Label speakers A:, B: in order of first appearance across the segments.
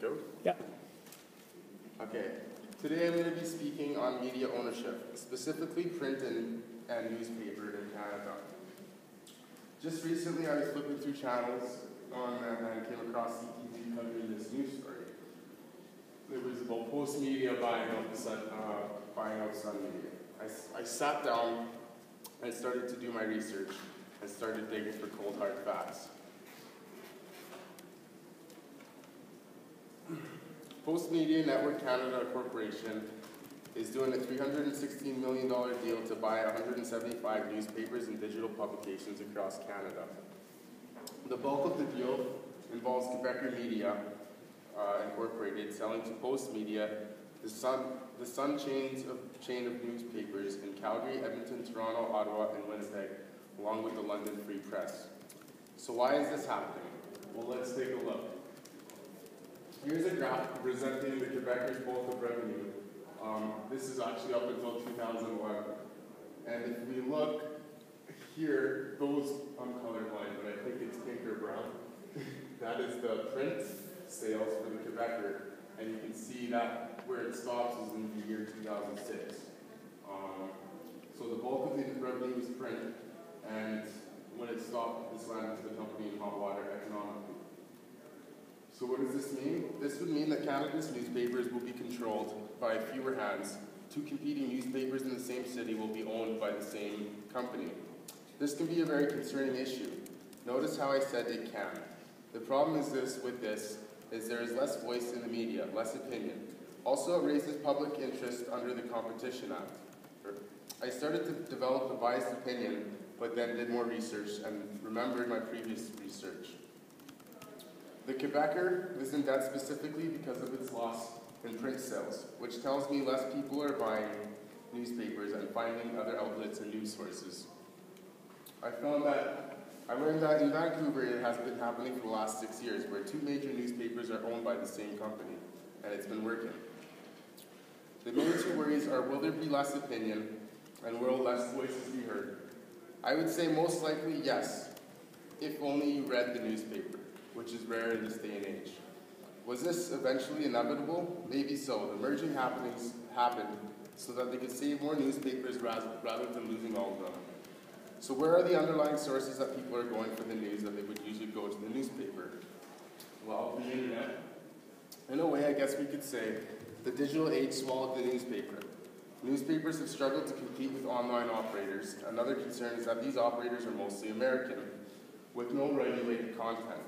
A: speak out?
B: Yeah.
A: Okay. Today I'm going to be speaking on media ownership, specifically print and newspaper in Canada. Just recently I was flipping through channels and came across CTV covering this news story. It was about Postmedia buying out Sun Media. I sat down and started to do my research and started digging for cold hard facts. Postmedia Network Canada Corporation is doing a $316 million deal to buy 175 newspapers and digital publications across Canada. The bulk of the deal involves Quebecer Media Incorporated selling to Postmedia the Sun chain of newspapers in Calgary, Edmonton, Toronto, Ottawa, and Winnipeg, along with the London Free Press. So why is this happening? Well, let's take a look. Here's a graph presenting the Quebecers' bulk of revenue. This is actually up until 2011. And if we look here, those, I'm colorblind, but I think it's pink or brown. That is the print sales for the Quebecer. And you can see that where it stops is in the year 2006. So the bulk of the revenue is print, and when it stopped, this landed to the company in hot water economically. So what does this mean? This would mean that Canada's newspapers will be controlled by fewer hands. Two competing newspapers in the same city will be owned by the same company. This can be a very concerning issue. Notice how I said it can. The problem is there is less voice in the media, less opinion. Also, it raises public interest under the Competition Act. I started to develop a biased opinion, but then did more research and remembered my previous research. The Quebecer is in debt specifically because of its loss in print sales, which tells me less people are buying newspapers and finding other outlets and news sources. I learned that in Vancouver it has been happening for the last 6 years, where two major newspapers are owned by the same company, and it's been working. The main two worries are, will there be less opinion, and will less voices be heard? I would say most likely yes, if only you read the newspaper, which is rare in this day and age. Was this eventually inevitable? Maybe so. The merging happened so that they could save more newspapers rather than losing all of them. So where are the underlying sources that people are going for the news that they would usually go to the newspaper? Well, the internet. In a way, I guess we could say the digital age swallowed the newspaper. Newspapers have struggled to compete with online operators. Another concern is that these operators are mostly American, with no regulated content.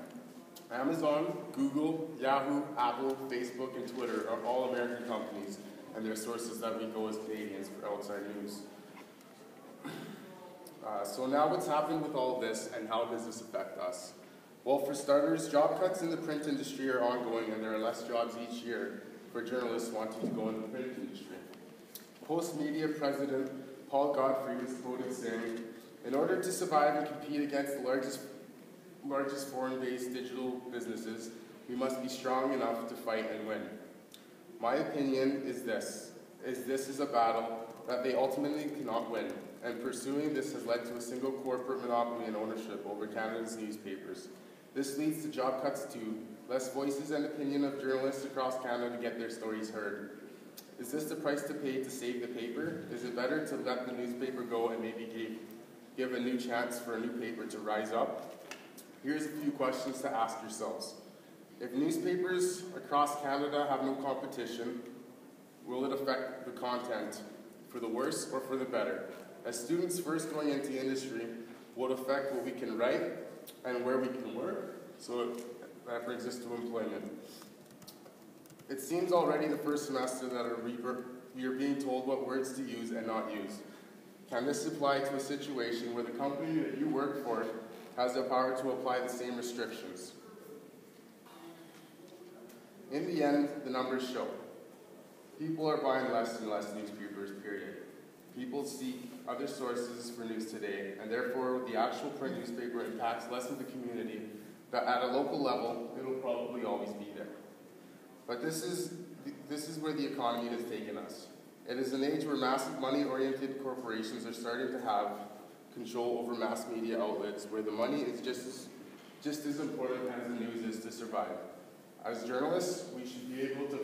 A: Amazon, Google, Yahoo, Apple, Facebook, and Twitter are all American companies, and they're sources that we go as Canadians for outside news. So now what's happened with all of this, and how does this affect us? Well, for starters, job cuts in the print industry are ongoing, and there are less jobs each year for journalists wanting to go in the print industry. Postmedia President Paul Godfrey was quoted saying, "In order to survive and compete against the largest foreign-based digital businesses, we must be strong enough to fight and win." My opinion is this is a battle that they ultimately cannot win, and pursuing this has led to a single corporate monopoly and ownership over Canada's newspapers. This leads to job cuts too, less voices and opinion of journalists across Canada to get their stories heard. Is this the price to pay to save the paper? Is it better to let the newspaper go and maybe give a new chance for a new paper to rise up? Here's a few questions to ask yourselves. If newspapers across Canada have no competition, will it affect the content for the worse or for the better? As students first going into the industry, will it affect what we can write and where we can work? So that brings us to employment. It seems already the first semester that we are being told what words to use and not use. Can this apply to a situation where the company that you work for has the power to apply the same restrictions? In the end, the numbers show. People are buying less and less newspapers, period. People seek other sources for news today, and therefore the actual print newspaper impacts less of the community, but at a local level, it'll probably always be there. But this is where the economy has taken us. It is an age where massive money-oriented corporations are starting to have control over mass media outlets, where the money is just as important as the news is to survive. As journalists, we should be able to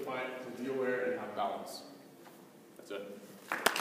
A: be aware and have balance. That's it.